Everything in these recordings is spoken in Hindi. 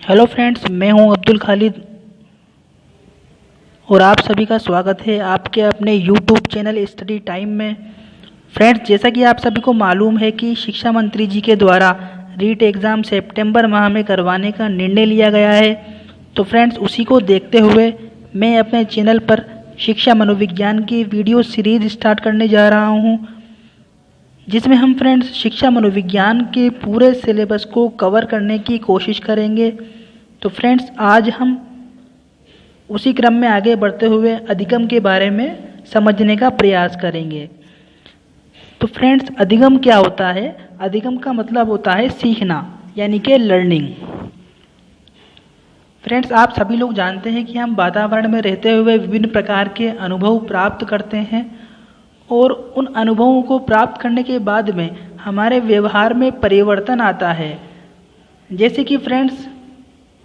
हेलो फ्रेंड्स, मैं हूं अब्दुल खालिद और आप सभी का स्वागत है आपके अपने यूट्यूब चैनल स्टडी टाइम में। फ्रेंड्स, जैसा कि आप सभी को मालूम है कि शिक्षा मंत्री जी के द्वारा रीट एग्ज़ाम सितंबर माह में करवाने का निर्णय लिया गया है। तो फ्रेंड्स, उसी को देखते हुए मैं अपने चैनल पर शिक्षा मनोविज्ञान की वीडियो सीरीज स्टार्ट करने जा रहा हूँ, जिसमें हम फ्रेंड्स शिक्षा मनोविज्ञान के पूरे सिलेबस को कवर करने की कोशिश करेंगे। तो फ्रेंड्स, आज हम उसी क्रम में आगे बढ़ते हुए अधिगम के बारे में समझने का प्रयास करेंगे। तो फ्रेंड्स, अधिगम क्या होता है? अधिगम का मतलब होता है सीखना, यानी कि लर्निंग। फ्रेंड्स, आप सभी लोग जानते हैं कि हम वातावरण में रहते हुए विभिन्न प्रकार के अनुभव प्राप्त करते हैं और उन अनुभवों को प्राप्त करने के बाद में हमारे व्यवहार में परिवर्तन आता है। जैसे कि फ्रेंड्स,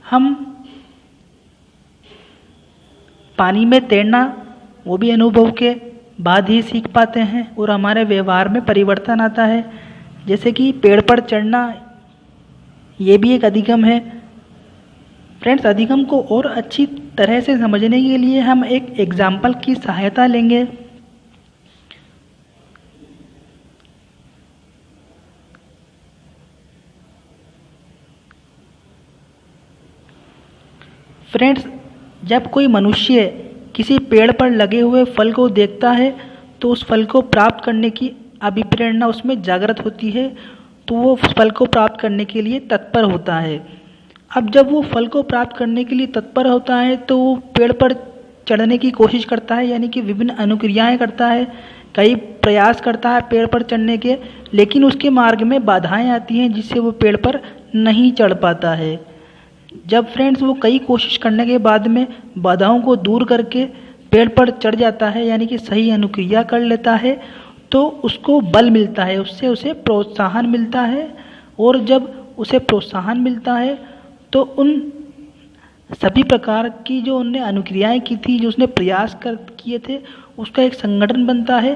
हम पानी में तैरना वो भी अनुभव के बाद ही सीख पाते हैं और हमारे व्यवहार में परिवर्तन आता है। जैसे कि पेड़ पर चढ़ना, ये भी एक अधिगम है। फ्रेंड्स, अधिगम को और अच्छी तरह से समझने के लिए हम एक एग्जाम्पल की सहायता लेंगे। फ्रेंड्स, जब कोई मनुष्य किसी पेड़ पर लगे हुए फल को देखता है तो उस फल को प्राप्त करने की अभिप्रेरणा उसमें जागृत होती है, तो वो फल को प्राप्त करने के लिए तत्पर होता है। अब जब वो फल को प्राप्त करने के लिए तत्पर होता है तो वो पेड़ पर चढ़ने की कोशिश करता है, यानी कि विभिन्न अनुक्रियाएं करता है, कई प्रयास करता है पेड़ पर चढ़ने के, लेकिन उसके मार्ग में बाधाएं आती हैं जिससे वो पेड़ पर नहीं चढ़ पाता है। जब फ्रेंड्स वो कई कोशिश करने के बाद में बाधाओं को दूर करके पेड़ पर चढ़ जाता है, यानी कि सही अनुक्रिया कर लेता है, तो उसको बल मिलता है, उससे उसे प्रोत्साहन मिलता है। और जब उसे प्रोत्साहन मिलता है तो उन सभी प्रकार की जो उनने अनुक्रियाएं की थी, जो उसने प्रयास किए थे, उसका एक संगठन बनता है।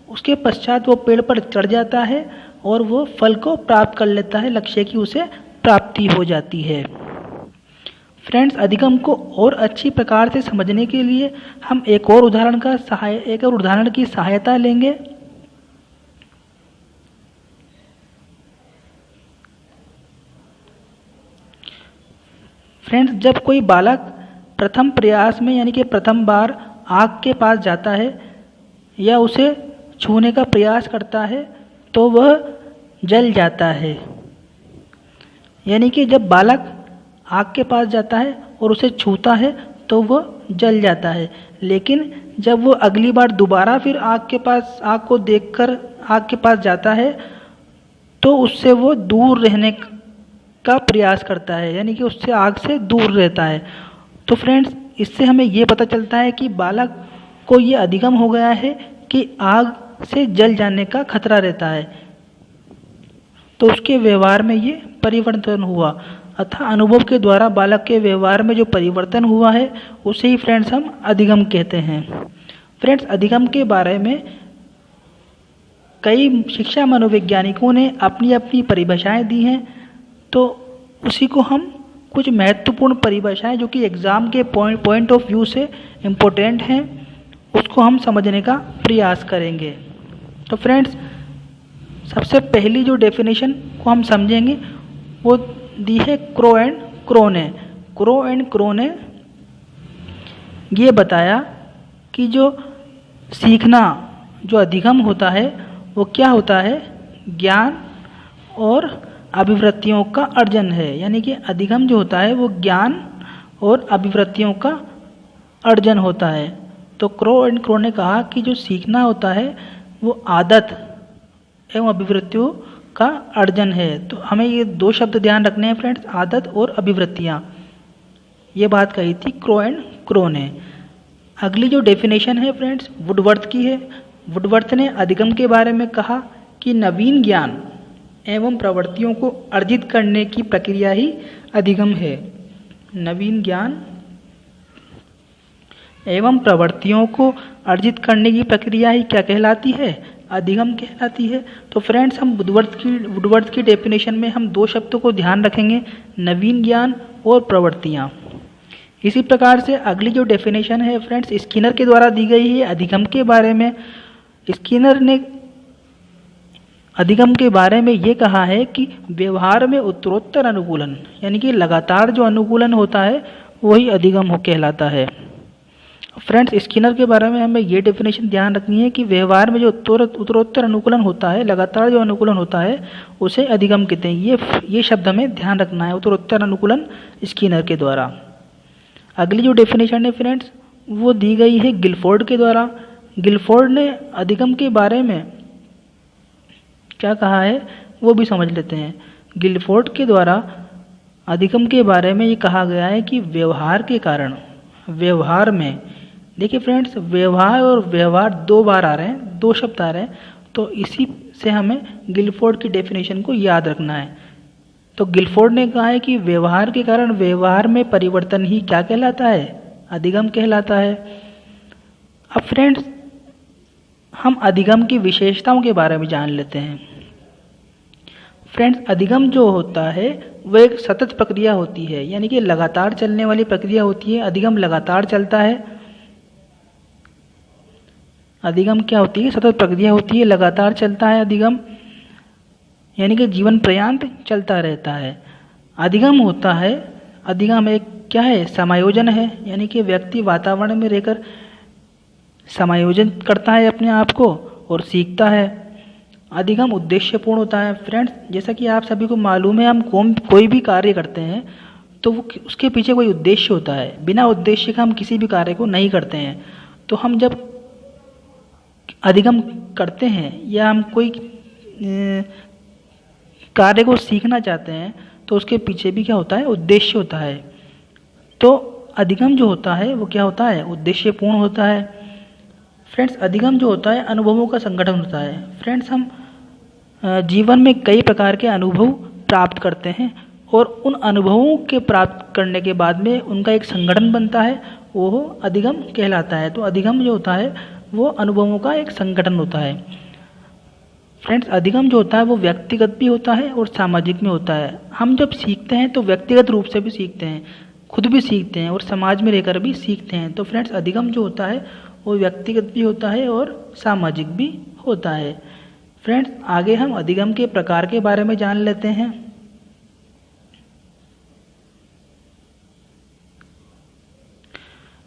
उसके पश्चात वो पेड़ पर चढ़ जाता है और वो फल को प्राप्त कर लेता है, लक्ष्य की उसे प्राप्ति हो जाती है। फ्रेंड्स, अधिगम को और अच्छी प्रकार से समझने के लिए हम एक और उदाहरण की सहायता लेंगे। फ्रेंड्स, जब कोई बालक प्रथम प्रयास में, यानी कि प्रथम बार आग के पास जाता है या उसे छूने का प्रयास करता है तो वह जल जाता है। यानी कि जब बालक आग के पास जाता है और उसे छूता है तो वह जल जाता है, लेकिन जब वो अगली बार दोबारा फिर आग को देखकर आग के पास जाता है तो उससे वो दूर रहने का प्रयास करता है, यानी कि उससे आग से दूर रहता है। तो फ्रेंड्स, इससे हमें ये पता चलता है कि बालक को ये अधिगम हो गया है कि आग से जल जाने का खतरा रहता है, तो उसके व्यवहार में ये परिवर्तन हुआ। अतः अनुभव के द्वारा बालक के व्यवहार में जो परिवर्तन हुआ है उसे ही फ्रेंड्स हम अधिगम कहते हैं। फ्रेंड्स, अधिगम के बारे में कई शिक्षा मनोवैज्ञानिकों ने अपनी अपनी परिभाषाएं दी हैं, तो उसी को हम कुछ महत्वपूर्ण परिभाषाएं जो कि एग्ज़ाम के पॉइंट ऑफ व्यू से इम्पोर्टेंट हैं, उसको हम समझने का प्रयास करेंगे। तो फ्रेंड्स, सबसे पहली जो डेफिनेशन को हम समझेंगे वो दी है क्रो एंड क्रो ने। क्रो एंड क्रो ने ये बताया कि जो सीखना, जो अधिगम होता है वो क्या होता है? ज्ञान और अभिवृत्तियों का अर्जन है। यानी कि अधिगम जो होता है वो ज्ञान और अभिवृत्तियों का अर्जन होता है। तो क्रो एंड क्रो ने कहा कि जो सीखना होता है वो आदत एवं अभिवृत्तियों का अर्जन है। तो हमें ये दो शब्द ध्यान रखने हैं फ्रेंड्स, आदत और अभिवृत्तियाँ। ये बात कही थी क्रो एंड क्रो ने। अगली जो डेफिनेशन है फ्रेंड्स वुडवर्थ की है। वुडवर्थ ने अधिगम के बारे में कहा कि नवीन ज्ञान एवं प्रवृत्तियों को अर्जित करने की प्रक्रिया ही अधिगम है। नवीन ज्ञान एवं प्रवृत्तियों को अर्जित करने की प्रक्रिया ही क्या कहलाती है? अधिगम कहलाती है। तो फ्रेंड्स हम वुडवर्थ की डेफिनेशन में हम दो शब्दों को ध्यान रखेंगे, नवीन ज्ञान और प्रवृत्तियाँ। इसी प्रकार से अगली जो डेफिनेशन है फ्रेंड्स स्किनर के द्वारा दी गई है अधिगम के बारे में। स्किनर ने अधिगम के बारे में ये कहा है कि व्यवहार में उत्तरोत्तर अनुकूलन, यानी कि लगातार जो अनुकूलन होता है वही अधिगम कहलाता है। फ्रेंड्स स्किनर के बारे में हमें ये डेफिनेशन ध्यान रखनी है कि व्यवहार में जो उत्तरोत्तर अनुकूलन होता है, लगातार जो अनुकूलन होता है उसे अधिगम कहते हैं। ये शब्द हमें ध्यान रखना है, उत्तरोत्तर अनुकूलन स्किनर के द्वारा। अगली जो डेफिनेशन है फ्रेंड्स वो दी गई है गिलफोर्ड के द्वारा। गिलफोर्ड ने अधिगम के बारे में क्या कहा है वो भी समझ लेते हैं। गिलफोर्ड के द्वारा अधिगम के बारे में ये कहा गया है कि व्यवहार के कारण, व्यवहार में देखिए फ्रेंड्स व्यवहार और व्यवहार दो बार आ रहे हैं, दो शब्द आ रहे हैं, तो इसी से हमें गिलफोर्ड की डेफिनेशन को याद रखना है। तो गिलफोर्ड ने कहा है कि व्यवहार के कारण व्यवहार में परिवर्तन ही क्या कहलाता है, अधिगम कहलाता है। अब फ्रेंड्स हम अधिगम की विशेषताओं के बारे में जान लेते हैं। फ्रेंड्स अधिगम जो होता है वो एक सतत प्रक्रिया होती है, यानी कि लगातार चलने वाली प्रक्रिया होती है। अधिगम लगातार चलता है। अधिगम क्या होती है, सतत प्रक्रिया होती है, लगातार चलता है अधिगम, यानी कि जीवन पर्यंत चलता रहता है। अधिगम होता है, अधिगम एक क्या है, समायोजन है, यानी कि व्यक्ति वातावरण में रहकर समायोजन करता है अपने आप को और सीखता है। अधिगम उद्देश्यपूर्ण होता है। फ्रेंड्स जैसा कि आप सभी को मालूम है, हम कोई भी कार्य करते हैं तो वो उसके पीछे कोई उद्देश्य होता है। बिना उद्देश्य का हम किसी भी कार्य को नहीं करते हैं। तो हम जब अधिगम करते हैं या हम कोई कार्य को सीखना चाहते हैं तो उसके पीछे भी क्या होता है, उद्देश्य होता है। तो अधिगम जो होता है वो क्या होता है, उद्देश्यपूर्ण होता है। फ्रेंड्स अधिगम जो होता है अनुभवों का संगठन होता है। फ्रेंड्स हम जीवन में कई प्रकार के अनुभव प्राप्त करते हैं और उन अनुभवों के प्राप्त करने के बाद में उनका एक संगठन बनता है, वो अधिगम कहलाता है। तो अधिगम जो होता है वो अनुभवों का एक संगठन होता है। फ्रेंड्स अधिगम जो होता है वो व्यक्तिगत भी होता है और सामाजिक में होता है। हम जब सीखते हैं तो व्यक्तिगत रूप से भी सीखते हैं, खुद भी सीखते हैं और समाज में रहकर भी सीखते हैं। तो फ्रेंड्स अधिगम जो होता है वो व्यक्तिगत भी होता है और सामाजिक भी होता है। फ्रेंड्स आगे हम अधिगम के प्रकार के बारे में जान लेते हैं।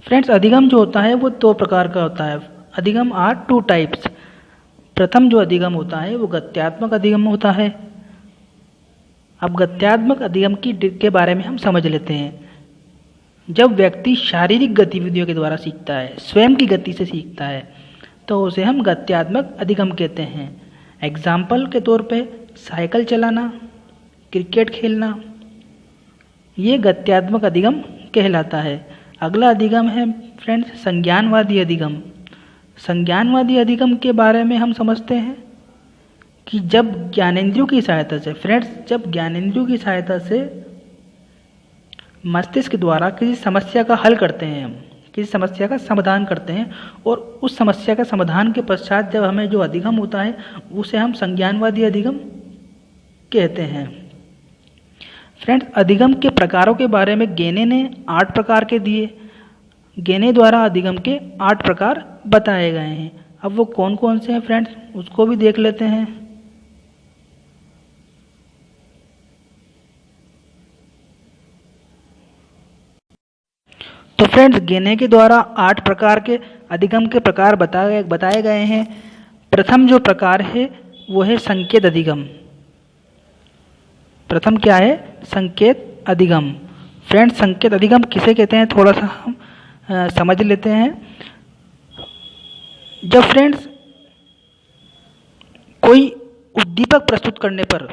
फ्रेंड्स अधिगम जो होता है वो दो प्रकार का होता है। अधिगम आर टू टाइप्स। प्रथम जो अधिगम होता है वो गत्यात्मक अधिगम होता है। अब गत्यात्मक अधिगम के बारे में हम समझ लेते हैं। जब व्यक्ति शारीरिक गतिविधियों के द्वारा सीखता है, स्वयं की गति से सीखता है, तो उसे हम गत्यात्मक अधिगम कहते हैं। एग्जाम्पल के तौर पे साइकिल चलाना, क्रिकेट खेलना, ये गत्यात्मक अधिगम कहलाता है। अगला अधिगम है फ्रेंड्स संज्ञानवादी अधिगम। संज्ञानवादी अधिगम के बारे में हम समझते हैं कि जब ज्ञानेंद्रियों की सहायता से, फ्रेंड्स जब ज्ञानेंद्रियों की सहायता से मस्तिष्क द्वारा किसी समस्या का हल करते हैं, हम किसी समस्या का समाधान करते हैं और उस समस्या का समाधान के पश्चात जब हमें जो अधिगम होता है उसे हम संज्ञानवादी अधिगम कहते हैं। फ्रेंड्स अधिगम के प्रकारों के बारे में गेने ने 8 प्रकार के दिए। गेने द्वारा अधिगम के 8 प्रकार बताए गए हैं। अब वो कौन कौन से हैं फ्रेंड्स उसको भी देख लेते हैं। तो फ्रेंड्स गेने के द्वारा 8 प्रकार के अधिगम के प्रकार बताए गए हैं। प्रथम जो प्रकार है वो है संकेत अधिगम। प्रथम क्या है, संकेत अधिगम। फ्रेंड्स संकेत अधिगम किसे कहते हैं थोड़ा सा हम समझ लेते हैं। जब फ्रेंड्स कोई उद्दीपक प्रस्तुत करने पर,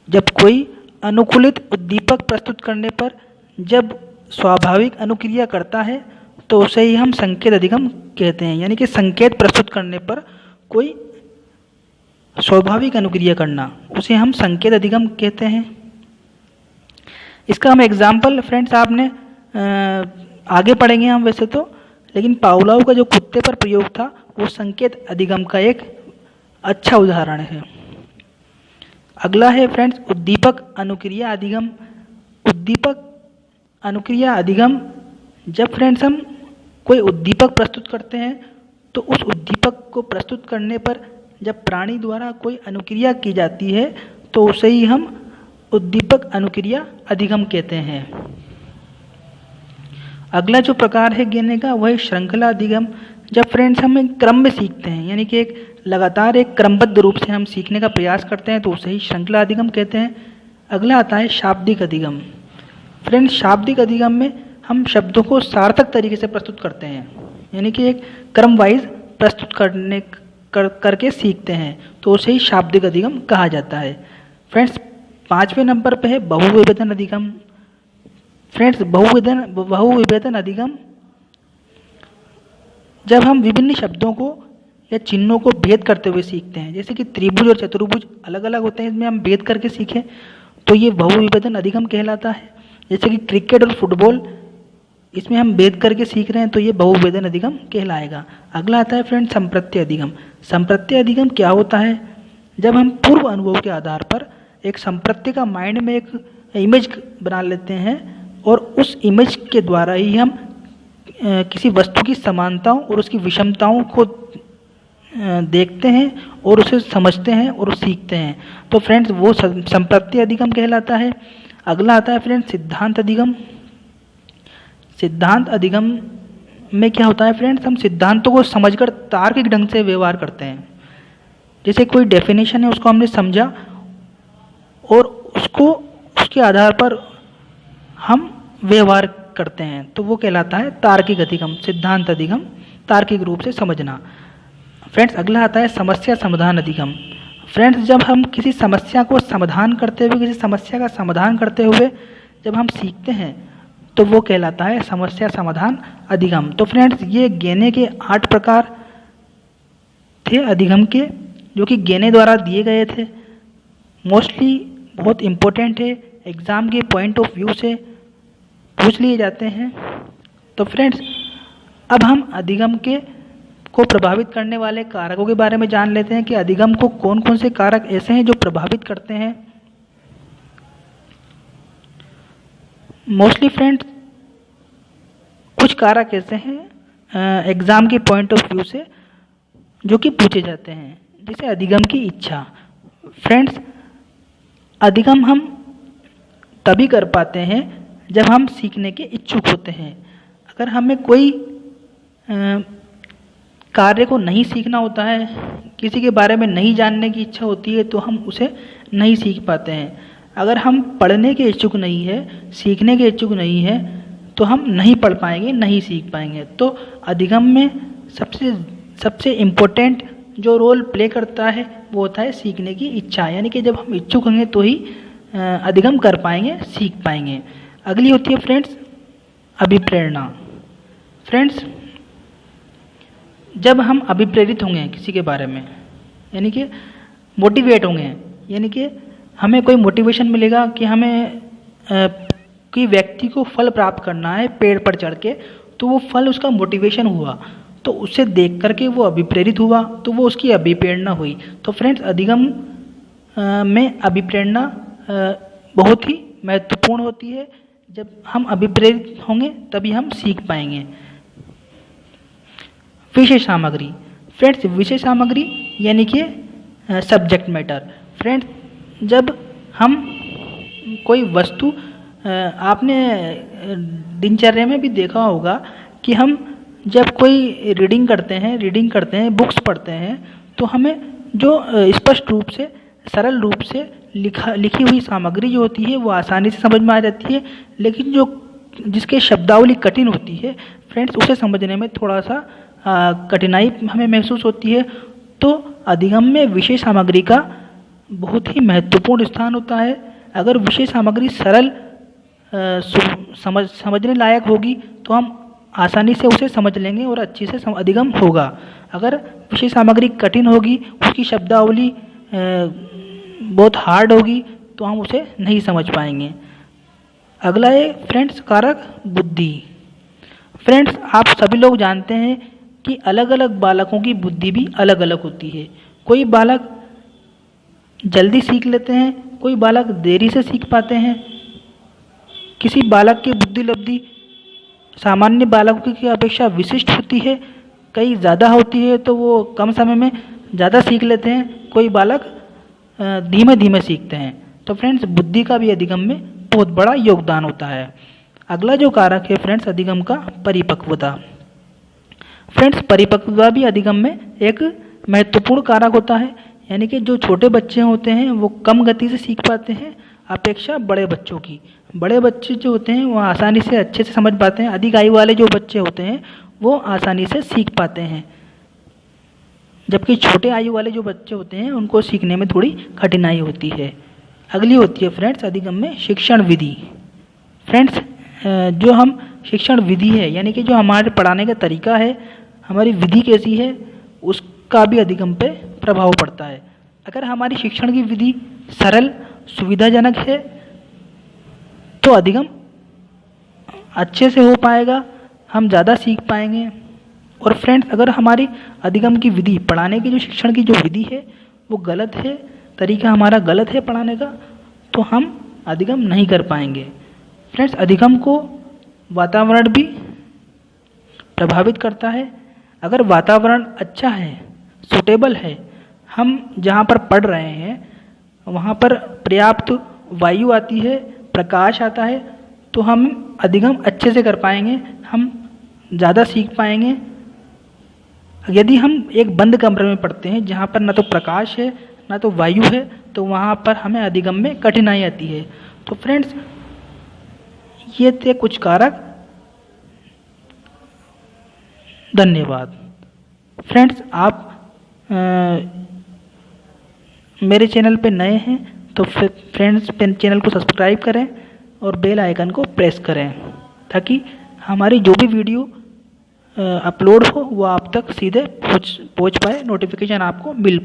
जब कोई अनुकूलित उद्दीपक प्रस्तुत करने पर जब स्वाभाविक अनुक्रिया करता है तो उसे ही हम संकेत अधिगम कहते हैं। यानी कि संकेत प्रस्तुत करने पर कोई स्वाभाविक अनुक्रिया करना, उसे हम संकेत अधिगम कहते हैं। इसका हम एग्जाम्पल फ्रेंड्स आपने आगे पढ़ेंगे हम वैसे तो, लेकिन पावलोव का जो कुत्ते पर प्रयोग था वो संकेत अधिगम का एक अच्छा उदाहरण है। अगला है फ्रेंड्स उद्दीपक अनुक्रिया अधिगम। उद्दीपक अनुक्रिया अधिगम, जब फ्रेंड्स हम कोई उद्दीपक प्रस्तुत करते हैं तो उस उद्दीपक को प्रस्तुत करने पर जब प्राणी द्वारा कोई अनुक्रिया की जाती है तो उसे ही हम उद्दीपक अनुक्रिया अधिगम कहते हैं। अगला जो प्रकार है गेने का वह श्रृंखला अधिगम। जब फ्रेंड्स हम एक क्रम में सीखते हैं, यानी कि एक लगातार एक क्रमबद्ध रूप से हम सीखने का प्रयास करते हैं तो उसे ही श्रृंखला अधिगम कहते हैं। अगला आता है शाब्दिक अधिगम। फ्रेंड्स शाब्दिक अधिगम में हम शब्दों को सार्थक तरीके से प्रस्तुत करते हैं, यानी कि एक क्रम वाइज प्रस्तुत करके सीखते हैं तो उसे ही शाब्दिक अधिगम कहा जाता है। फ्रेंड्स 5वें नंबर पे है बहुविभेदन अधिगम। फ्रेंड्स बहुविभेदन अधिगम, जब हम विभिन्न शब्दों को या चिन्हों को भेद करते हुए सीखते हैं, जैसे कि त्रिभुज और चतुर्भुज अलग अलग होते हैं, इसमें हम भेद करके सीखें तो ये बहुविभेदन अधिगम कहलाता है। जैसे कि क्रिकेट और फुटबॉल, इसमें हम भेद करके सीख रहे हैं तो ये बहुविभेदन अधिगम कहलाएगा। अगला आता है फ्रेंड संप्रत्यय अधिगम। संप्रत्यय अधिगम क्या होता है? जब हम पूर्व अनुभव के आधार पर एक संप्रत्यय का माइंड में एक इमेज बना लेते हैं और उस इमेज के द्वारा ही हम किसी वस्तु की समानताओं और उसकी विषमताओं को देखते हैं और उसे समझते हैं और सीखते हैं, तो फ्रेंड्स वो संप्रत्यय अधिगम कहलाता है। अगला आता है फ्रेंड्स सिद्धांत अधिगम। सिद्धांत अधिगम में क्या होता है फ्रेंड्स, हम सिद्धांतों को समझकर तार्किक ढंग से व्यवहार करते हैं। जैसे कोई डेफिनेशन है उसको हमने समझा और उसको उसके आधार पर हम व्यवहार करते हैं तो वो कहलाता है तार्किक अधिगम, सिद्धांत अधिगम, तार्किक रूप से समझना। फ्रेंड्स अगला आता है समस्या समाधान अधिगम। फ्रेंड्स जब हम किसी समस्या को समाधान करते हुए, किसी समस्या का समाधान करते हुए जब हम सीखते हैं तो वो कहलाता है समस्या समाधान अधिगम। तो फ्रेंड्स ये गेने के 8 प्रकार थे अधिगम के, जो कि गेने द्वारा दिए गए थे। मोस्टली बहुत इम्पोर्टेंट है, एग्ज़ाम के पॉइंट ऑफ व्यू से पूछ लिए जाते हैं। तो फ्रेंड्स अब हम अधिगम को प्रभावित करने वाले कारकों के बारे में जान लेते हैं कि अधिगम को कौन कौन से कारक ऐसे हैं जो प्रभावित करते हैं। मोस्टली फ्रेंड्स कुछ कारक ऐसे हैं एग्ज़ाम के पॉइंट ऑफ व्यू से जो कि पूछे जाते हैं, जैसे अधिगम की इच्छा। फ्रेंड्स अधिगम हम तभी कर पाते हैं जब हम सीखने के इच्छुक होते हैं। अगर हमें कोई कार्य को नहीं सीखना होता है, किसी के बारे में नहीं जानने की इच्छा होती है तो हम उसे नहीं सीख पाते हैं। अगर हम पढ़ने के इच्छुक नहीं है, सीखने के इच्छुक नहीं है तो हम नहीं पढ़ पाएंगे, नहीं सीख पाएंगे। तो अधिगम में सबसे इम्पोर्टेंट जो रोल प्ले करता है वो होता है सीखने की इच्छा, यानी कि जब हम इच्छुक होंगे तो ही अधिगम कर पाएंगे, सीख पाएंगे। अगली होती है फ्रेंड्स अभिप्रेरणा। फ्रेंड्स जब हम अभिप्रेरित होंगे किसी के बारे में, यानी कि मोटिवेट होंगे, यानी कि हमें कोई मोटिवेशन मिलेगा कि हमें कि व्यक्ति को फल प्राप्त करना है पेड़ पर चढ़ के, तो वो फल उसका मोटिवेशन हुआ, तो उसे देख करके वो अभिप्रेरित हुआ तो वो उसकी अभिप्रेरणा हुई। तो फ्रेंड्स अधिगम में अभिप्रेरणा बहुत ही महत्वपूर्ण होती है। जब हम अभिप्रेरित होंगे तभी हम सीख पाएंगे। विषय सामग्री। फ्रेंड्स विषय सामग्री यानी कि सब्जेक्ट मैटर। फ्रेंड्स जब हम कोई वस्तु, आपने दिनचर्या में भी देखा होगा कि हम जब कोई रीडिंग करते हैं, बुक्स पढ़ते हैं, तो हमें जो स्पष्ट रूप से, सरल रूप से लिखी हुई सामग्री जो होती है वो आसानी से समझ में आ जाती है, लेकिन जिसके शब्दावली कठिन होती है फ्रेंड्स उसे समझने में थोड़ा सा कठिनाई हमें महसूस होती है। तो अधिगम में विषय सामग्री का बहुत ही महत्वपूर्ण स्थान होता है। अगर विषय सामग्री सरल समझने लायक होगी तो हम आसानी से उसे समझ लेंगे और अच्छे से अधिगम होगा। अगर विषय सामग्री कठिन होगी, उसकी शब्दावली बहुत हार्ड होगी तो हम उसे नहीं समझ पाएंगे। अगला है फ्रेंड्स कारक बुद्धि। फ्रेंड्स, आप सभी लोग जानते हैं कि अलग अलग बालकों की बुद्धि भी अलग अलग होती है। कोई बालक जल्दी सीख लेते हैं, कोई बालक देरी से सीख पाते हैं। किसी बालक की बुद्धि लब्धि सामान्य बालकों की अपेक्षा विशिष्ट होती है, कई ज़्यादा होती है, तो वो कम समय में ज़्यादा सीख लेते हैं। कोई बालक धीमे धीमे सीखते हैं। तो फ्रेंड्स, बुद्धि का भी अधिगम में बहुत बड़ा योगदान होता है। अगला जो कारक है फ्रेंड्स अधिगम का, परिपक्वता। फ्रेंड्स, परिपक्वता भी अधिगम में एक महत्वपूर्ण कारक होता है। यानी कि जो छोटे बच्चे होते हैं वो कम गति से सीख पाते हैं अपेक्षा बड़े बच्चों की। बड़े बच्चे जो होते हैं वो आसानी से अच्छे से समझ पाते हैं। अधिक आयु वाले जो बच्चे होते हैं वो आसानी से सीख पाते हैं, जबकि छोटे आयु वाले जो बच्चे होते हैं उनको सीखने में थोड़ी कठिनाई होती है। अगली होती है फ्रेंड्स अधिगम में शिक्षण विधि। फ्रेंड्स, जो हम शिक्षण विधि है यानी कि जो हमारे पढ़ाने का तरीका है, हमारी विधि कैसी है, उसका भी अधिगम पे प्रभाव पड़ता है। अगर हमारी शिक्षण की विधि सरल सुविधाजनक है तो अधिगम अच्छे से हो पाएगा, हम ज़्यादा सीख पाएंगे। और फ्रेंड्स, अगर हमारी अधिगम की विधि, पढ़ाने की जो शिक्षण की जो विधि है वो गलत है, तरीका हमारा गलत है पढ़ाने का, तो हम अधिगम नहीं कर पाएंगे। फ्रेंड्स, अधिगम को वातावरण भी प्रभावित करता है। अगर वातावरण अच्छा है, सूटेबल है, हम जहाँ पर पढ़ रहे हैं वहाँ पर पर्याप्त वायु आती है, प्रकाश आता है, तो हम अधिगम अच्छे से कर पाएंगे, हम ज़्यादा सीख पाएंगे। यदि हम एक बंद कमरे में पढ़ते हैं जहाँ पर ना तो प्रकाश है ना तो वायु है, तो वहाँ पर हमें अधिगम में कठिनाई आती है। तो फ्रेंड्स, ये थे कुछ कारक। धन्यवाद। फ्रेंड्स, आप मेरे चैनल पे नए हैं तो फ्रेंड्स चैनल को सब्सक्राइब करें और बेल आइकन को प्रेस करें ताकि हमारी जो भी वीडियो अपलोड हो वो आप तक सीधे पहुंच पाए, नोटिफिकेशन आपको मिल